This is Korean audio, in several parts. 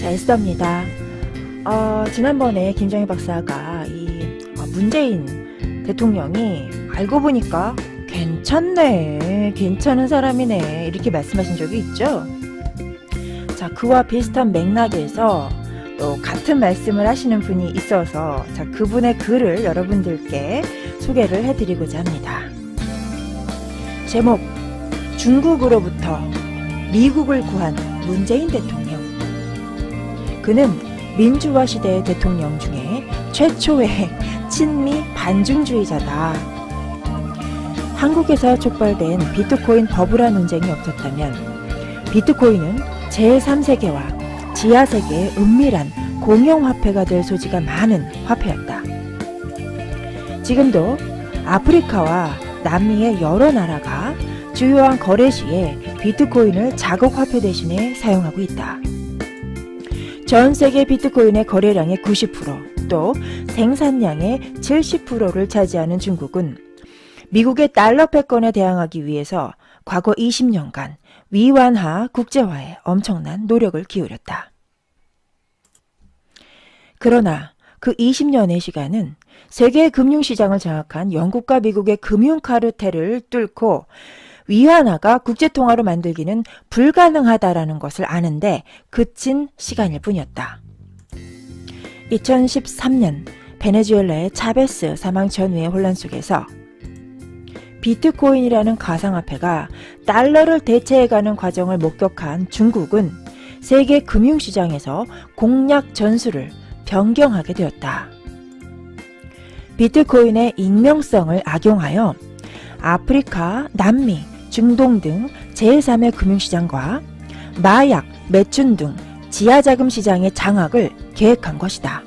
자, 에스더입니다. 지난번에 김정희 박사가 이 문재인 대통령이 알고 보니까 괜찮네, 괜찮은 사람이네 이렇게 말씀하신 적이 있죠. 자, 그와 비슷한 맥락에서 또 같은 말씀을 하시는 분이 있어서 자, 그분의 글을 여러분들께 소개를 해드리고자 합니다. 제목: 중국으로부터 미국을 구한 문재인 대통령. 그는 민주화 시대의 대통령 중에 최초의 친미 반중주의자다. 한국에서 촉발된 비트코인 버블화 논쟁이 없었다면 비트코인은 제3세계와 지하세계의 은밀한 공용화폐가 될 소지가 많은 화폐였다. 지금도 아프리카와 남미의 여러 나라가 주요한 거래 시에 비트코인을 자국화폐 대신에 사용하고 있다. 전 세계 비트코인의 거래량의 90%, 또 생산량의 70%를 차지하는 중국은 미국의 달러 패권에 대항하기 위해서 과거 20년간 위완화 국제화에 엄청난 노력을 기울였다. 그러나 그 20년의 시간은 세계 금융시장을 장악한 영국과 미국의 금융 카르텔을 뚫고 위안화가 국제통화로 만들기는 불가능하다라는 것을 아는데 그친 시간일 뿐이었다. 2013년 베네수엘라의 차베스 사망 전후의 혼란 속에서 비트코인이라는 가상화폐가 달러를 대체해가는 과정을 목격한 중국은 세계 금융시장에서 공략 전술을 변경하게 되었다. 비트코인의 익명성을 악용하여 아프리카, 남미, 중동 등 제3의 금융시장과 마약, 매춘 등 지하자금 시장의 장악을 계획한 것이다.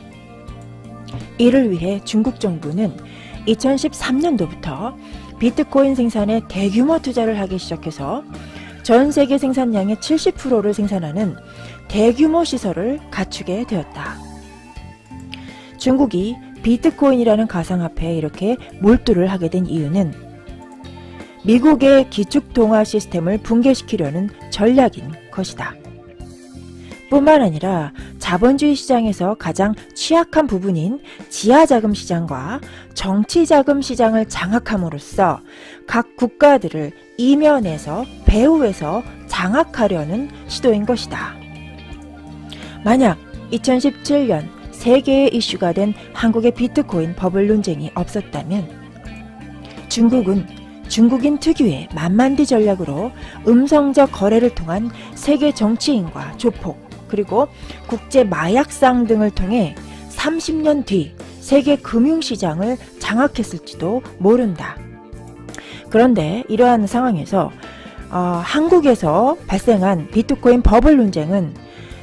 이를 위해 중국 정부는 2013년도부터 비트코인 생산에 대규모 투자를 하기 시작해서 전 세계 생산량의 70%를 생산하는 대규모 시설을 갖추게 되었다. 중국이 비트코인이라는 가상화폐에 이렇게 몰두를 하게 된 이유는 미국의 기축통화 시스템을 붕괴시키려는 전략인 것이다. 뿐만 아니라 자본주의 시장에서 가장 취약한 부분인 지하자금 시장과 정치자금 시장을 장악함으로써 각 국가들을 이면에서 배후에서 장악하려는 시도인 것이다. 만약 2017년 세계의 이슈가 된 한국의 비트코인 버블 논쟁이 없었다면 중국은 중국인 특유의 만만디 전략으로 음성적 거래를 통한 세계 정치인과 조폭 그리고 국제 마약상 등을 통해 30년 뒤 세계 금융시장을 장악했을지도 모른다. 그런데 이러한 상황에서 한국에서 발생한 비트코인 버블 논쟁은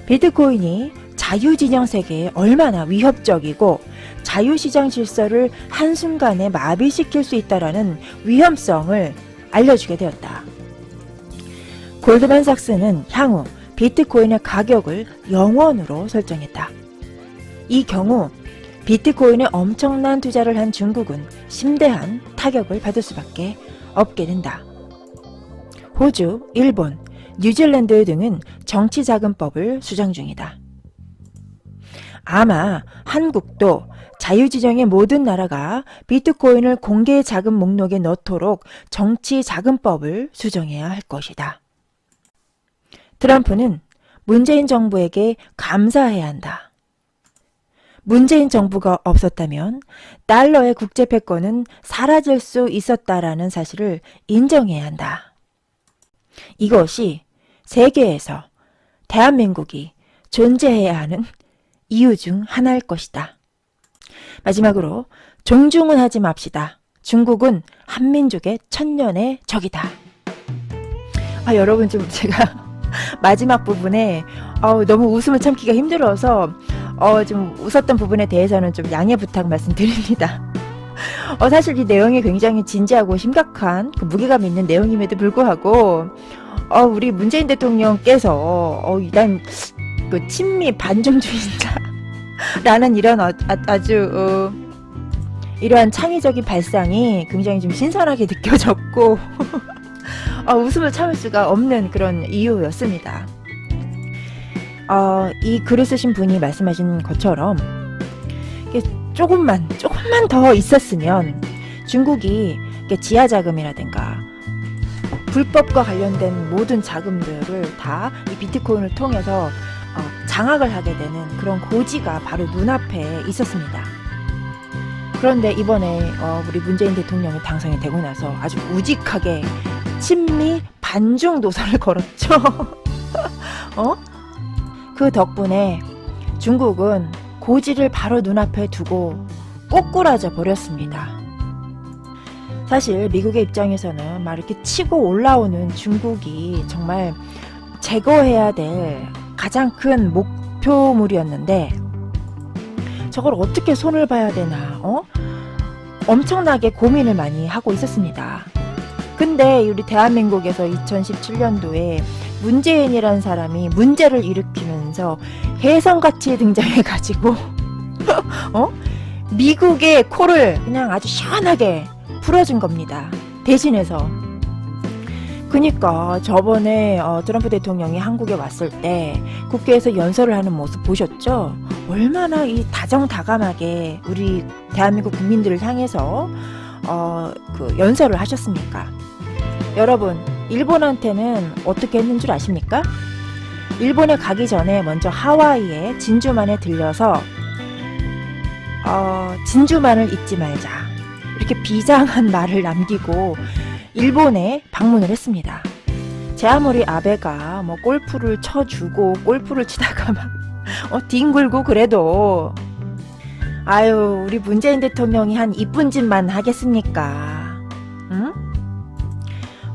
비트코인이 자유진영 세계에 얼마나 위협적이고 자유시장 질서를 한순간에 마비시킬 수 있다는 위험성을 알려주게 되었다. 골드만삭스는 향후 비트코인의 가격을 0원으로 설정했다. 이 경우 비트코인에 엄청난 투자를 한 중국은 심대한 타격을 받을 수밖에 없게 된다. 호주, 일본, 뉴질랜드 등은 정치자금법을 수정 중이다. 아마 한국도 자유지정의 모든 나라가 비트코인을 공개 자금 목록에 넣도록 정치자금법을 수정해야 할 것이다. 트럼프는 문재인 정부에게 감사해야 한다. 문재인 정부가 없었다면 달러의 국제 패권은 사라질 수 있었다라는 사실을 인정해야 한다. 이것이 세계에서 대한민국이 존재해야 하는 이유 중 하나일 것이다. 마지막으로 존중은 하지 맙시다. 중국은 한민족의 천년의 적이다. 여러분 좀 제가 마지막 부분에 너무 웃음을 참기가 힘들어서 좀 웃었던 부분에 대해서는 좀 양해 부탁 말씀드립니다. 사실 이 내용이 굉장히 진지하고 심각한 무게감 있는 내용임에도 불구하고 우리 문재인 대통령께서 난 그 친미 반중주의자라는 이런 아주 이러한 창의적인 발상이 굉장히 좀 신선하게 느껴졌고 웃음을 참을 수가 없는 그런 이유였습니다. 이 글을 쓰신 분이 말씀하신 것처럼 이게 조금만 더 있었으면 중국이 지하 자금이라든가 불법과 관련된 모든 자금들을 다 이 비트코인을 통해서 장악을 하게 되는 그런 고지가 바로 눈앞에 있었습니다. 그런데 이번에 우리 문재인 대통령이 당선이 되고 나서 아주 우직하게 친미 반중 노선을 걸었죠. 그 덕분에 중국은 고지를 바로 눈앞에 두고 꼬꾸라져 버렸습니다. 사실 미국의 입장에서는 막 이렇게 치고 올라오는 중국이 정말 제거해야 될 가장 큰 목표물이었는데 저걸 어떻게 손을 봐야 되나 엄청나게 고민을 많이 하고 있었습니다. 근데 우리 대한민국에서 2017년도에 문재인이라는 사람이 문제를 일으키면서 혜성같이 등장해가지고 미국의 코를 그냥 아주 시원하게 풀어준 겁니다. 대신해서. 그니까 저번에 트럼프 대통령이 한국에 왔을 때 국회에서 연설을 하는 모습 보셨죠? 얼마나 이 다정다감하게 우리 대한민국 국민들을 향해서 그 연설을 하셨습니까? 여러분, 일본한테는 어떻게 했는 줄 아십니까? 일본에 가기 전에 먼저 하와이에 진주만에 들려서 진주만을 잊지 말자 이렇게 비장한 말을 남기고 일본에 방문을 했습니다. 제 아무리 아베가 뭐 골프를 쳐주고 골프를 치다가 막 뒹굴고 그래도 아유 우리 문재인 대통령이 한 이쁜 짓만 하겠습니까? 응?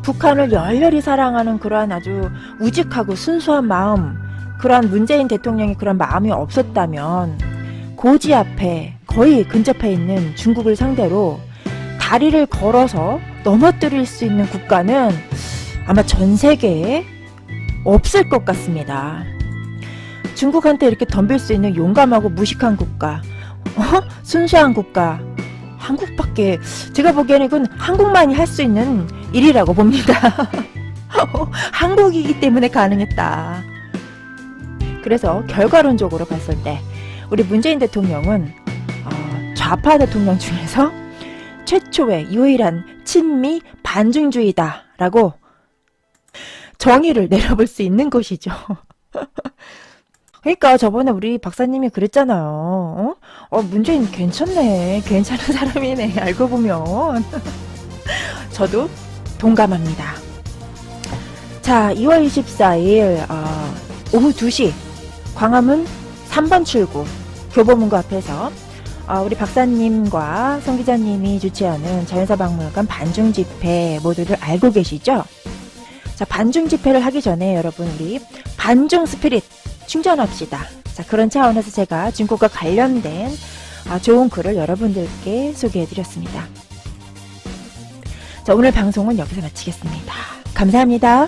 북한을 열렬히 사랑하는 그러한 아주 우직하고 순수한 마음, 그러한 문재인 대통령이 그런 마음이 없었다면 고지 앞에 거의 근접해 있는 중국을 상대로 다리를 걸어서 넘어뜨릴 수 있는 국가는 아마 전 세계에 없을 것 같습니다. 중국한테 이렇게 덤빌 수 있는 용감하고 무식한 국가, 순수한 국가, 한국밖에, 제가 보기에는 이건 한국만이 할 수 있는 일이라고 봅니다. 한국이기 때문에 가능했다. 그래서 결과론적으로 봤을 때 우리 문재인 대통령은 좌파 대통령 중에서 최초의 유일한 친미 반중주의다라고 정의를 내려볼 수 있는 것이죠. 그러니까 저번에 우리 박사님이 그랬잖아요. 문재인 괜찮네. 괜찮은 사람이네. 알고 보면. 저도 동감합니다. 자, 2월 24일 오후 2시 광화문 3번 출구 교보문고 앞에서 우리 박사님과 성 기자님이 주최하는 자연사박물관 반중 집회 모두들 알고 계시죠? 자, 반중 집회를 하기 전에 여러분 우리 반중 스피릿 충전합시다. 자, 그런 차원에서 제가 중국과 관련된 좋은 글을 여러분들께 소개해드렸습니다. 자, 오늘 방송은 여기서 마치겠습니다. 감사합니다.